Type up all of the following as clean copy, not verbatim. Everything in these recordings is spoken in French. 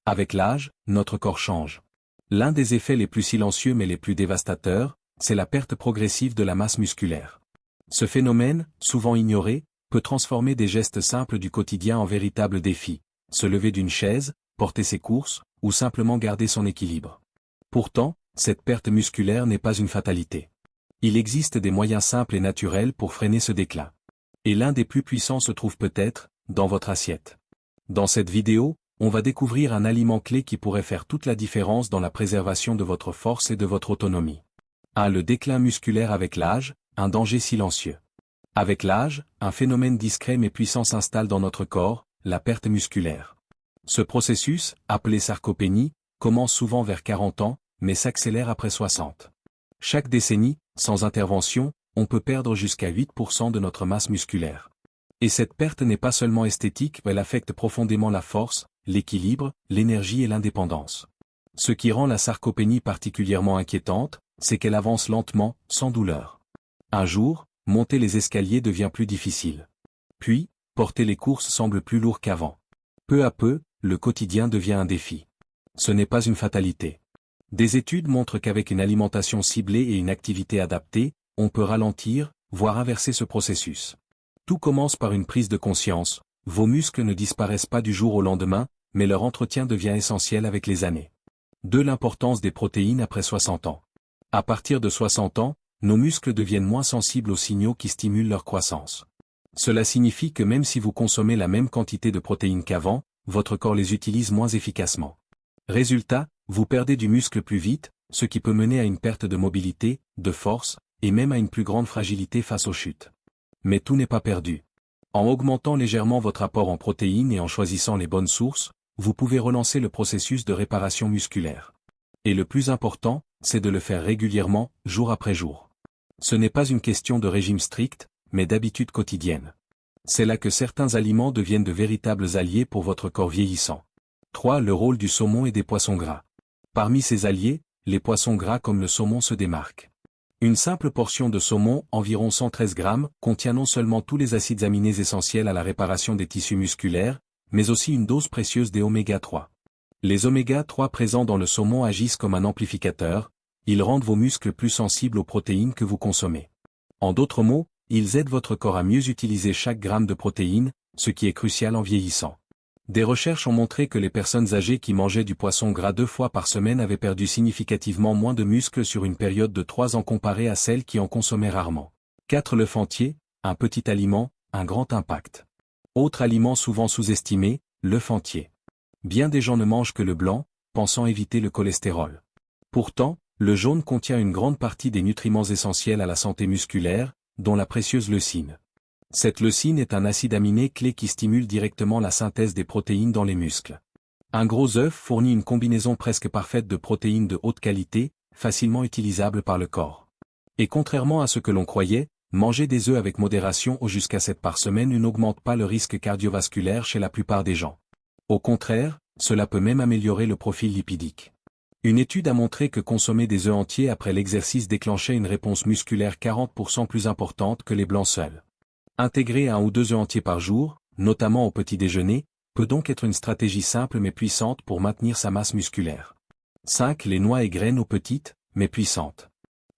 Avec l'âge, notre corps change. L'un des effets les plus silencieux mais les plus dévastateurs, c'est la perte progressive de la masse musculaire. Ce phénomène, souvent ignoré, peut transformer des gestes simples du quotidien en véritables défis. Se lever d'une chaise, porter ses courses, ou simplement garder son équilibre. Pourtant, cette perte musculaire n'est pas une fatalité. Il existe des moyens simples et naturels pour freiner ce déclin. Et l'un des plus puissants se trouve peut-être dans votre assiette. Dans cette vidéo, on va découvrir un aliment clé qui pourrait faire toute la différence dans la préservation de votre force et de votre autonomie. 1. Le déclin musculaire avec l'âge, un danger silencieux. Avec l'âge, un phénomène discret mais puissant s'installe dans notre corps, la perte musculaire. Ce processus, appelé sarcopénie, commence souvent vers 40 ans, mais s'accélère après 60. Chaque décennie, sans intervention, on peut perdre jusqu'à 8% de notre masse musculaire. Et cette perte n'est pas seulement esthétique, elle affecte profondément la force, l'équilibre, l'énergie et l'indépendance. Ce qui rend la sarcopénie particulièrement inquiétante, c'est qu'elle avance lentement, sans douleur. Un jour, monter les escaliers devient plus difficile. Puis, porter les courses semble plus lourd qu'avant. Peu à peu, le quotidien devient un défi. Ce n'est pas une fatalité. Des études montrent qu'avec une alimentation ciblée et une activité adaptée, on peut ralentir, voire inverser ce processus. Tout commence par une prise de conscience, vos muscles ne disparaissent pas du jour au lendemain, mais leur entretien devient essentiel avec les années. 2. L'importance des protéines après 60 ans. À partir de 60 ans, nos muscles deviennent moins sensibles aux signaux qui stimulent leur croissance. Cela signifie que même si vous consommez la même quantité de protéines qu'avant, votre corps les utilise moins efficacement. Résultat, vous perdez du muscle plus vite, ce qui peut mener à une perte de mobilité, de force, et même à une plus grande fragilité face aux chutes. Mais tout n'est pas perdu. En augmentant légèrement votre apport en protéines et en choisissant les bonnes sources, vous pouvez relancer le processus de réparation musculaire. Et le plus important, c'est de le faire régulièrement, jour après jour. Ce n'est pas une question de régime strict, mais d'habitude quotidienne. C'est là que certains aliments deviennent de véritables alliés pour votre corps vieillissant. 3. Le rôle du saumon et des poissons gras. Parmi ces alliés, les poissons gras comme le saumon se démarquent. Une simple portion de saumon, environ 113 grammes, contient non seulement tous les acides aminés essentiels à la réparation des tissus musculaires, mais aussi une dose précieuse des oméga 3. Les oméga 3 présents dans le saumon agissent comme un amplificateur, ils rendent vos muscles plus sensibles aux protéines que vous consommez. En d'autres mots, ils aident votre corps à mieux utiliser chaque gramme de protéines, ce qui est crucial en vieillissant. Des recherches ont montré que les personnes âgées qui mangeaient du poisson gras 2 fois par semaine avaient perdu significativement moins de muscles sur une période de 3 ans comparée à celles qui en consommaient rarement. 4. Le fantier, un petit aliment, un grand impact. Autre aliment souvent sous-estimé, le fantier. Bien des gens ne mangent que le blanc, pensant éviter le cholestérol. Pourtant, le jaune contient une grande partie des nutriments essentiels à la santé musculaire, dont la précieuse leucine. Cette leucine est un acide aminé clé qui stimule directement la synthèse des protéines dans les muscles. Un gros œuf fournit une combinaison presque parfaite de protéines de haute qualité, facilement utilisables par le corps. Et contrairement à ce que l'on croyait, manger des œufs avec modération ou jusqu'à 7 par semaine n'augmente pas le risque cardiovasculaire chez la plupart des gens. Au contraire, cela peut même améliorer le profil lipidique. Une étude a montré que consommer des œufs entiers après l'exercice déclenchait une réponse musculaire 40% plus importante que les blancs seuls. Intégrer 1 ou 2 œufs entiers par jour, notamment au petit déjeuner, peut donc être une stratégie simple mais puissante pour maintenir sa masse musculaire. 5. Les noix et graines aux petites, mais puissantes.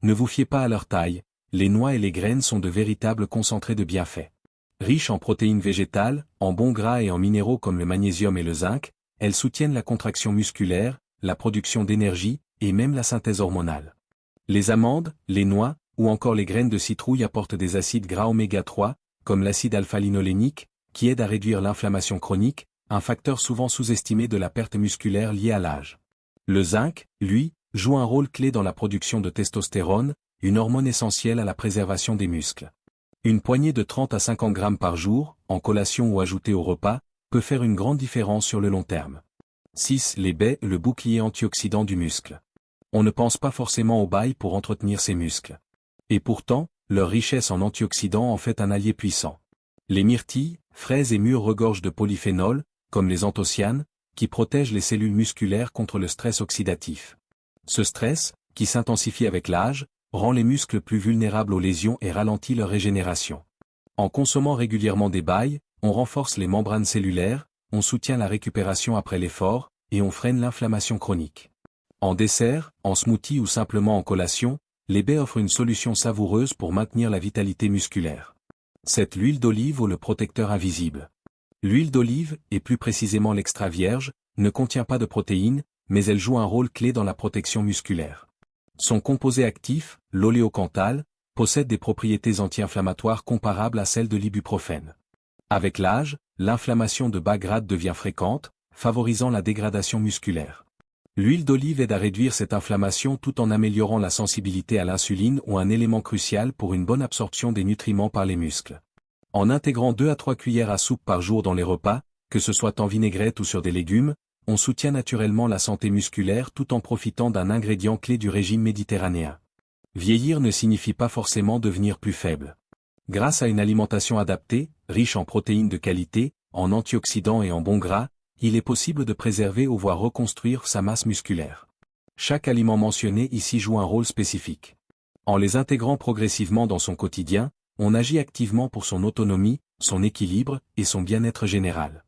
Ne vous fiez pas à leur taille, les noix et les graines sont de véritables concentrés de bienfaits. Riches en protéines végétales, en bons gras et en minéraux comme le magnésium et le zinc, elles soutiennent la contraction musculaire, la production d'énergie, et même la synthèse hormonale. Les amandes, les noix, ou encore les graines de citrouille apportent des acides gras oméga 3, comme l'acide alpha-linolénique, qui aide à réduire l'inflammation chronique, un facteur souvent sous-estimé de la perte musculaire liée à l'âge. Le zinc, lui, joue un rôle clé dans la production de testostérone, une hormone essentielle à la préservation des muscles. Une poignée de 30 à 50 grammes par jour, en collation ou ajoutée au repas, peut faire une grande différence sur le long terme. 6. Les baies, le bouclier antioxydant du muscle. On ne pense pas forcément aux baies pour entretenir ses muscles. Et pourtant, leur richesse en antioxydants en fait un allié puissant. Les myrtilles, fraises et mûres regorgent de polyphénols, comme les anthocyanes, qui protègent les cellules musculaires contre le stress oxydatif. Ce stress, qui s'intensifie avec l'âge, rend les muscles plus vulnérables aux lésions et ralentit leur régénération. En consommant régulièrement des baies, on renforce les membranes cellulaires, on soutient la récupération après l'effort, et on freine l'inflammation chronique. En dessert, en smoothie ou simplement en collation, les baies offrent une solution savoureuse pour maintenir la vitalité musculaire. Cette huile d'olive ou le protecteur invisible. L'huile d'olive, et plus précisément l'extra vierge, ne contient pas de protéines, mais elle joue un rôle clé dans la protection musculaire. Son composé actif, l'oléocanthal, possède des propriétés anti-inflammatoires comparables à celles de l'ibuprofène. Avec l'âge, l'inflammation de bas grade devient fréquente, favorisant la dégradation musculaire. L'huile d'olive aide à réduire cette inflammation tout en améliorant la sensibilité à l'insuline ou un élément crucial pour une bonne absorption des nutriments par les muscles. En intégrant 2 à 3 cuillères à soupe par jour dans les repas, que ce soit en vinaigrette ou sur des légumes, on soutient naturellement la santé musculaire tout en profitant d'un ingrédient clé du régime méditerranéen. Vieillir ne signifie pas forcément devenir plus faible. Grâce à une alimentation adaptée, riche en protéines de qualité, en antioxydants et en bons gras, il est possible de préserver ou voire reconstruire sa masse musculaire. Chaque aliment mentionné ici joue un rôle spécifique. En les intégrant progressivement dans son quotidien, on agit activement pour son autonomie, son équilibre et son bien-être général.